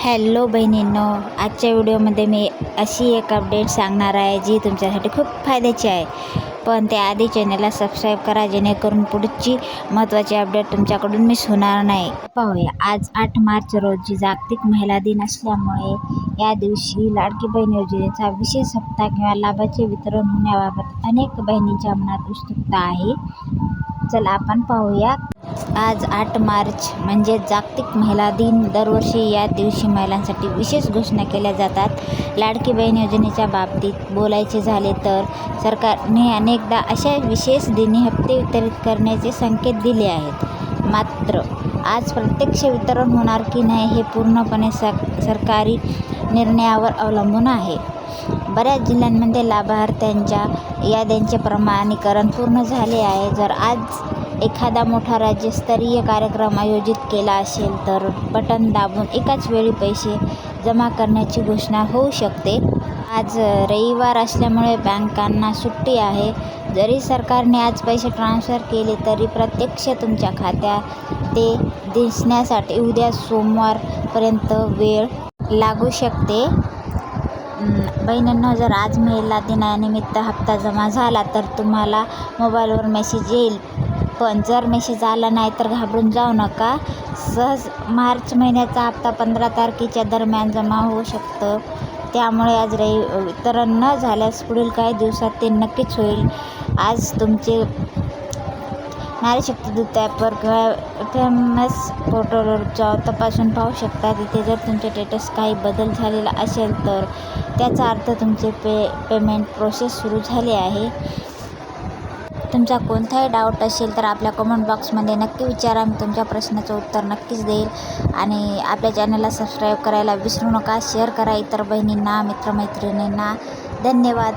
Hello बहिणींनो, आजच्या व्हिडिओमध्ये मी अशी एक अपडेट सांगणार आहे जी तुमच्यासाठी खूप फायद्याची आहे. पण त्याआधी चॅनलला सबस्क्राईब करा, जेणेकरून पुढची महत्त्वाची अपडेट तुमच्याकडून मिस होणार नाही. पाहूया, आज 8 मार्च रोजी जागतिक महिला दिन असल्यामुळे या दिवशी लाडकी बहीण योजनेचा विशेष हप्ता किंवा लाभाचे वितरण होण्याबाबत अनेक बहिणींच्या मनात उत्सुकता आहे. चला आपण पाहूया. आज 8 मार्च म्हणजे जागतिक महिला दिन. दरवर्षी या दिवशी महिलांसाठी विशेष घोषणा केल्या जातात. लाडकी बहीण योजनेच्या बाबतीत बोलायचे झाले तर सरकारने अनेकदा अशा विशेष दिनी हप्ते वितरित करण्याचे संकेत दिले आहेत. मात्र आज प्रत्यक्ष वितरण होणार की नाही हे पूर्णपणे सरकारी निर्णयावर अवलंबून आहे. बऱ्याच जिल्ह्यांमध्ये लाभार्थ्यांच्या याद्यांचे प्रमाणीकरण पूर्ण झाले आहे. जर आज एखादा मोठा राज्यस्तरीय कार्यक्रम आयोजित केला असेल तर बटन दाबून एकाच वेळी पैसे जमा करण्याची घोषणा होऊ शकते. आज रविवार असल्यामुळे बँकांना सुट्टी आहे. जरी सरकारने आज पैसे ट्रान्स्फर केले तरी प्रत्यक्ष तुमच्या खात्यात ते दिसण्यासाठी उद्या सोमवारपर्यंत वेळ लागू शकते. बहिणींनो, जर आज महिला दिनानिमित्त हप्ता जमा झाला तर तुम्हाला मोबाईलवर मेसेज येईल. पण जर मेसेज आला नाही तर घाबरून जाऊ नका. सहज मार्च महिन्याचा हप्ता 15 तारखेच्या दरम्यान जमा होऊ शकतं. त्यामुळे आज वितरण न झाल्यास पुढील काही दिवसात ते नक्कीच होईल. आज तुमचे नारी शक्ती दूत ॲपवर किंवा फेमस पोर्टलवर तपासून पाहू शकता. तिथे जर तुमचे स्टेटस काही बदल झालेला असेल तर त्याचा अर्थ तुमचे पेमेंट प्रोसेस सुरू झाली आहे. तुमचा कोणताही डाऊट असेल तर आपल्या कमेंट बॉक्समध्ये नक्की विचारा. मी तुमच्या प्रश्नाचं उत्तर नक्कीच देईल. आणि आपल्या चॅनलला सबस्क्राईब करायला विसरू नका. शेअर करा इतर बहिणींना, मित्रमैत्रिणींना. धन्यवाद.